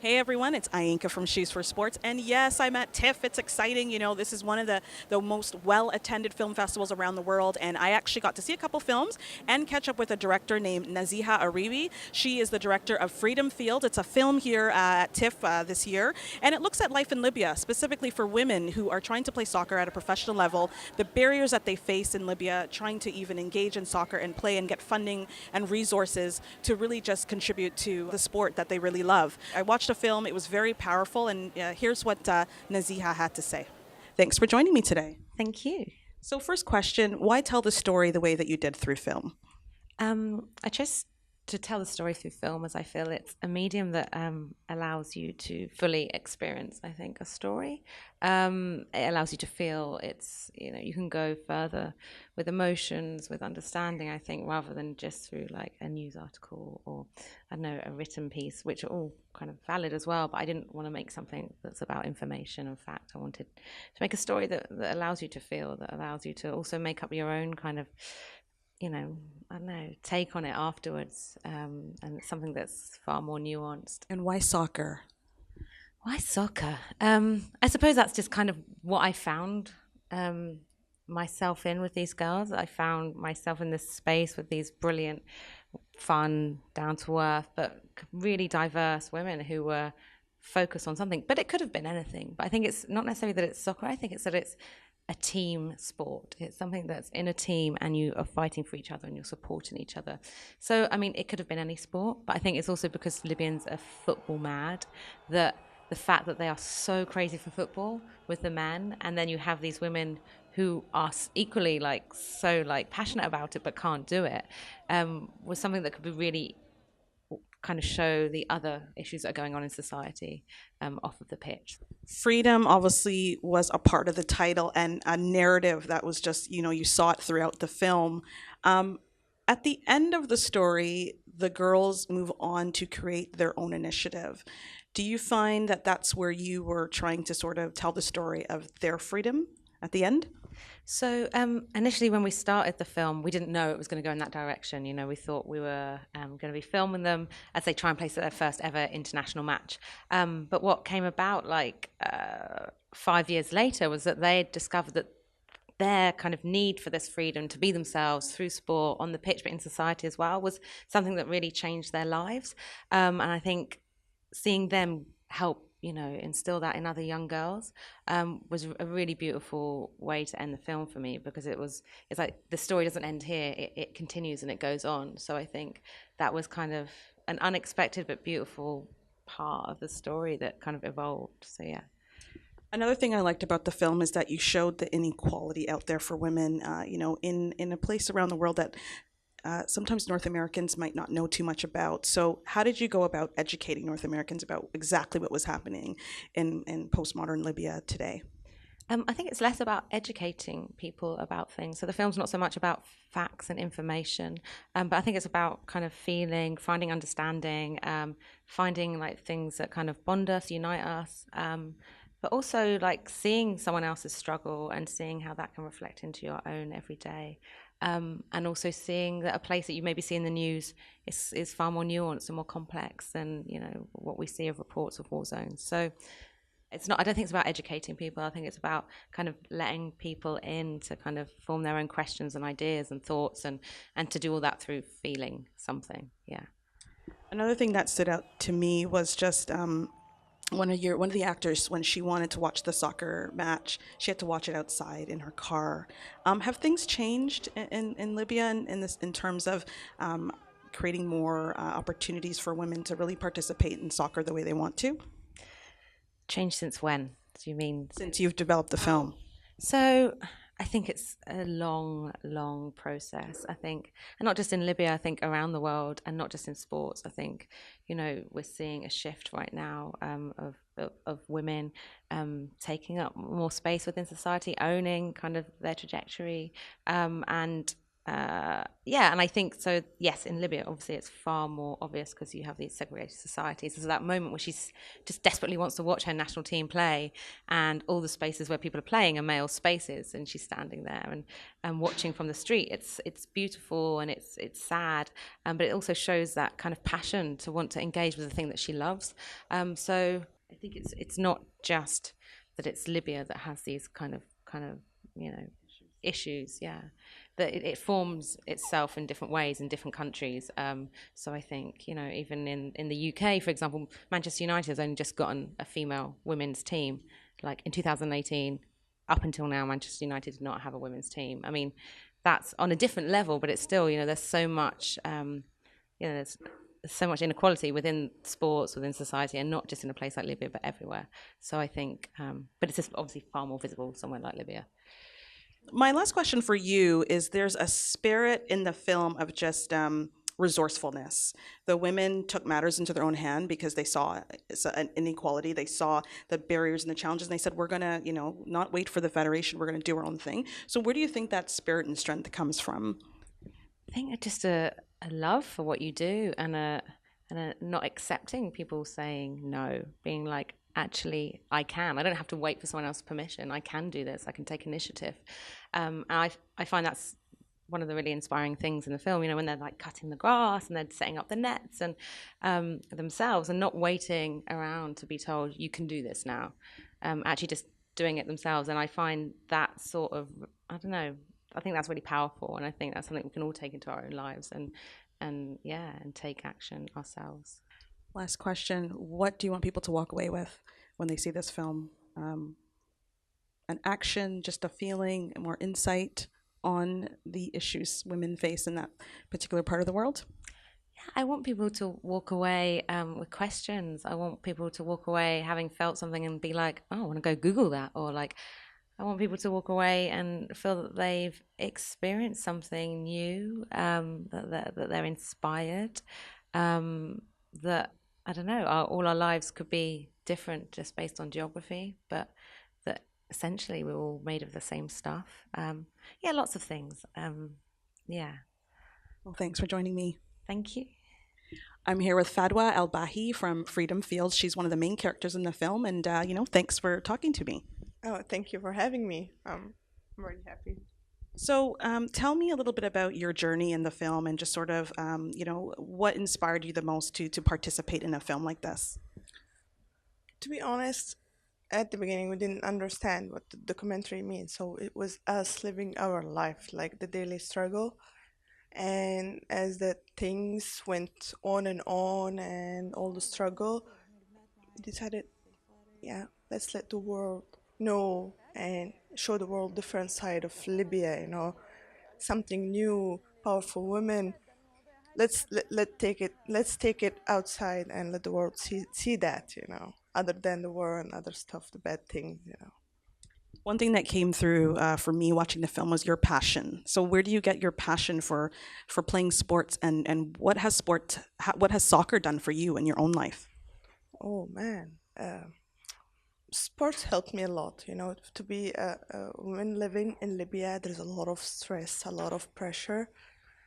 Hey everyone, it's Ainka from She's4Sports, and yes, I'm at TIFF. It's exciting. You know, this is one of the most well-attended film festivals around the world, and I actually got to see a couple films and catch up with a director named Naziha Arebi. She is the director of Freedom Field. It's a film here at TIFF this year, and it looks at life in Libya, specifically for women who are trying to play soccer at a professional level, the barriers that they face in Libya, trying to even engage in soccer and play and get funding and resources to really just contribute to the sport that they really love. I watched a film. It was very powerful, and here's what Naziha had to say. Thanks for joining me today. Thank you. So first question, why tell the story the way that you did through film? I chose to tell the story through film as I feel it's a medium that allows you to fully experience, I think, a story. It allows you to feel you can go further with emotions, with understanding, I think, rather than just through like a news article or, I don't know, a written piece, which are all kind of valid as well. But I didn't want to make something that's about information and fact. I wanted to make a story that allows you to feel, that allows you to also make up your own kind of I don't know, take on it afterwards. And it's something that's far more nuanced. And why soccer? Why soccer? I suppose that's just kind of what I found myself in with these girls. I found myself in this space with these brilliant, fun, down to earth, but really diverse women who were focused on something. But it could have been anything. But I think it's not necessarily that it's soccer. I think it's that it's a team sport. It's something that's in a team and you are fighting for each other and you're supporting each other. So, I mean, it could have been any sport, but I think it's also because Libyans are football mad that the fact that they are so crazy for football with the men, and then you have these women who are equally so passionate about it but can't do it, was something that could be really kind of show the other issues that are going on in society off of the pitch. Freedom obviously was a part of the title and a narrative that was just, you saw it throughout the film. At the end of the story, the girls move on to create their own initiative. Do you find that that's where you were trying to sort of tell the story of their freedom at the end? So initially when we started the film, we didn't know it was going to go in that direction. We thought we were going to be filming them as they try and place their first ever international match. But what came about 5 years later was that they had discovered that their kind of need for this freedom to be themselves through sport, on the pitch, but in society as well, was something that really changed their lives. And I think seeing them help instill that in other young girls was a really beautiful way to end the film for me, because it's like the story doesn't end here, it continues and it goes on. So I think that was kind of an unexpected but beautiful part of the story that kind of evolved. So yeah. Another thing I liked about the film is that you showed the inequality out there for women, in a place around the world that sometimes North Americans might not know too much about. So how did you go about educating North Americans about exactly what was happening in postmodern Libya today? I think it's less about educating people about things. So the film's not so much about facts and information, but I think it's about kind of feeling, finding understanding, finding things that kind of bond us, unite us, but also seeing someone else's struggle and seeing how that can reflect into your own everyday. And also seeing that a place that you maybe see in the news is far more nuanced and more complex than what we see of reports of war zones. So it's not. I don't think it's about educating people. I think it's about kind of letting people in to kind of form their own questions and ideas and thoughts, and to do all that through feeling something. Yeah. Another thing that stood out to me was just one of the actors, when she wanted to watch the soccer match, she had to watch it outside in her car. Have things changed in Libya in terms of creating more opportunities for women to really participate in soccer the way they want to? Changed since when? Do you mean since you've developed the film? So I think it's a long process. I think, and not just in Libya, I think around the world, and not just in sports. I think, we're seeing a shift right now of women taking up more space within society, owning kind of their trajectory, and yeah, and I think so. Yes, in Libya, obviously, it's far more obvious because you have these segregated societies. There's that moment where she just desperately wants to watch her national team play, and all the spaces where people are playing are male spaces, and she's standing there and watching from the street. It's beautiful and it's sad, but it also shows that kind of passion to want to engage with the thing that she loves. So I think it's not just that it's Libya that has these kind of issues. Yeah, that it forms itself in different ways in different countries. So I think, even in the UK, for example, Manchester United has only just gotten a female women's team. Like in 2018, up until now, Manchester United did not have a women's team. I mean, that's on a different level, but it's still, there's so much, there's so much inequality within sports, within society, and not just in a place like Libya, but everywhere. So I think, but it's just obviously far more visible somewhere like Libya. My last question for you is, there's a spirit in the film of just resourcefulness. The women took matters into their own hand because they saw an inequality. They saw the barriers and the challenges, and they said, we're going to, not wait for the federation. We're going to do our own thing. So where do you think that spirit and strength comes from? I think just a love for what you do, and a not accepting people saying no, being like, actually, I can. I don't have to wait for someone else's permission. I can do this. I can take initiative. And I find that's one of the really inspiring things in the film, when they're like cutting the grass and they're setting up the nets and themselves, and not waiting around to be told, you can do this now. Actually just doing it themselves. And I find that sort of, I don't know, I think that's really powerful. And I think that's something we can all take into our own lives and take action ourselves. Last question. What do you want people to walk away with when they see this film? An action, just a feeling, more insight on the issues women face in that particular part of the world? Yeah, I want people to walk away with questions. I want people to walk away having felt something and be like, oh, I want to go Google that. Or like, I want people to walk away and feel that they've experienced something new, that they're inspired, that, I don't know, all our lives could be different just based on geography, but that essentially we're all made of the same stuff. Yeah, lots of things. Yeah. Well, thanks for joining me. Thank you. I'm here with Fadwa Al-Bahi from Freedom Fields. She's one of the main characters in the film, and thanks for talking to me. Oh, thank you for having me. I'm really happy. So tell me a little bit about your journey in the film, and just sort of, what inspired you the most to participate in a film like this? To be honest, at the beginning, we didn't understand what the documentary means. So it was us living our life, like the daily struggle. And as the things went on and all the struggle, we decided, yeah, let's let the world know and show the world different side of Libya, something new, powerful women. Let's take it outside and let the world see that, other than the war and other stuff, the bad things. One thing that came through for me watching the film was your passion. So where do you get your passion for playing sports, and what has soccer done for you in your own life? Oh man, sports helped me a lot. To be a woman living in Libya, there's a lot of stress, a lot of pressure.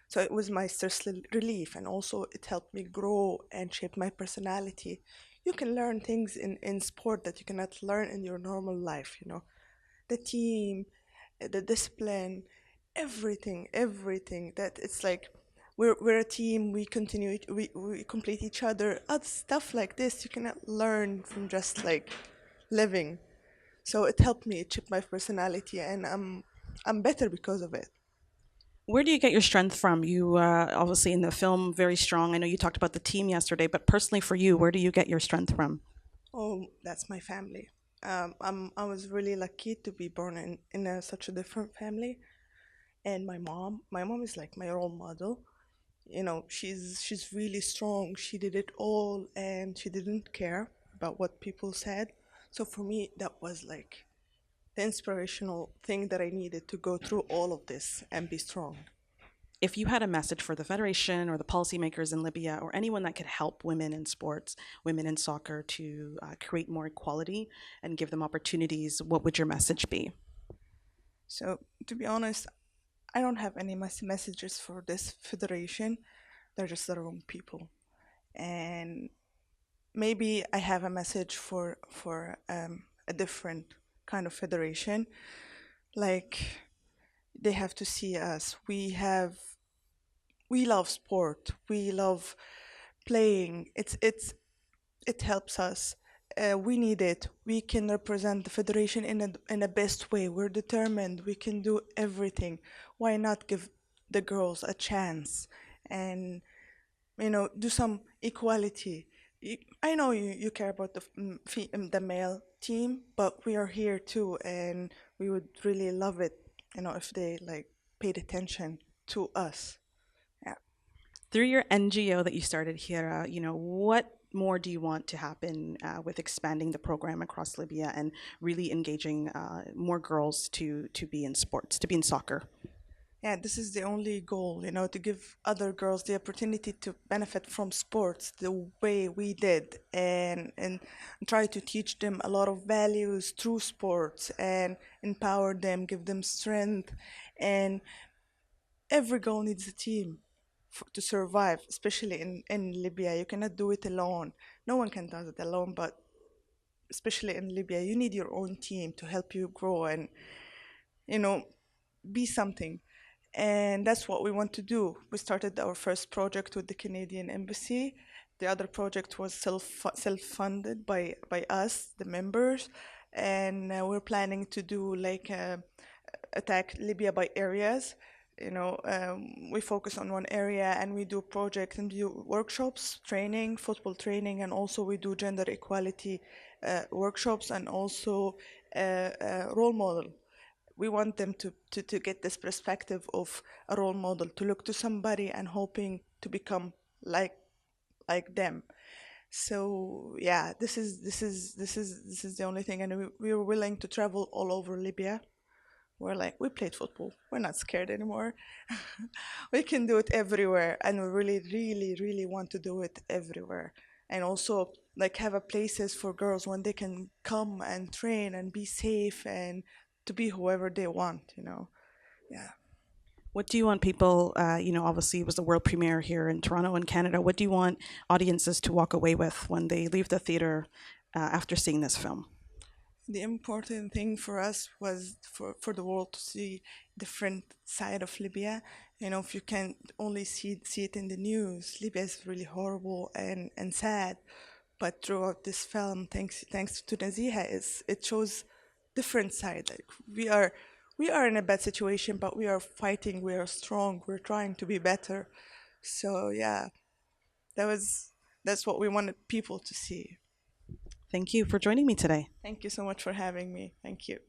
So it was my stress relief, and also it helped me grow and shape my personality. You can learn things in sport that you cannot learn in your normal life, the team, the discipline, everything, that it's like we're a team, we continue, we complete each other. Other stuff like this you cannot learn from just like living. So it helped me, it shaped my personality, and I'm better because of it. Where do you get your strength from? You obviously in the film very strong. I know you talked about the team yesterday, but personally for you, where do you get your strength from? Oh, that's my family. I was really lucky to be born in such a different family, and my mom is like my role model. She's really strong. She did it all, and she didn't care about what people said. So for me, that was like the inspirational thing that I needed to go through all of this and be strong. If you had a message for the Federation or the policymakers in Libya, or anyone that could help women in sports, women in soccer, to create more equality and give them opportunities, what would your message be? So to be honest, I don't have any messages for this federation. They're just the wrong people. And maybe I have a message for a different kind of federation. Like they have to see us. We love sport. We love playing. It helps us. We need it. We can represent the federation in a best way. We're determined. We can do everything. Why not give the girls a chance and do some equality? I know you care about the male team, but we are here too, and we would really love it, if they like paid attention to us. Yeah. Through your NGO that you started here, what more do you want to happen with expanding the program across Libya and really engaging more girls to be in sports, to be in soccer? Yeah, this is the only goal, to give other girls the opportunity to benefit from sports the way we did, and try to teach them a lot of values through sports and empower them, give them strength. And every girl needs a team to survive, especially in Libya. You cannot do it alone. No one can do it alone, but especially in Libya, you need your own team to help you grow and, you know, be something. And that's what we want to do. We started our first project with the Canadian Embassy. The other project was self-funded by us, the members. And we're planning to do like attack Libya by areas. We focus on one area and we do projects and do workshops, training, football training, and also we do gender equality workshops and also role model. We want them to get this perspective of a role model, to look to somebody and hoping to become like them. So yeah, this is the only thing, and we were willing to travel all over Libya. We're like, we played football. We're not scared anymore. We can do it everywhere, and we really, really, really want to do it everywhere. And also, like, have a places for girls when they can come and train and be safe and to be whoever they want. Yeah. What do you want people, obviously it was the world premiere here in Toronto and Canada. What do you want audiences to walk away with when they leave the theater after seeing this film? The important thing for us was for the world to see different side of Libya. If you can only see it in the news, Libya is really horrible and sad. But throughout this film, thanks to Naziha, it shows different side. Like we are in a bad situation, but we are fighting. We are strong. We're trying to be better. So yeah, that's what we wanted people to see. Thank you for joining me today. Thank you so much for having me. Thank you.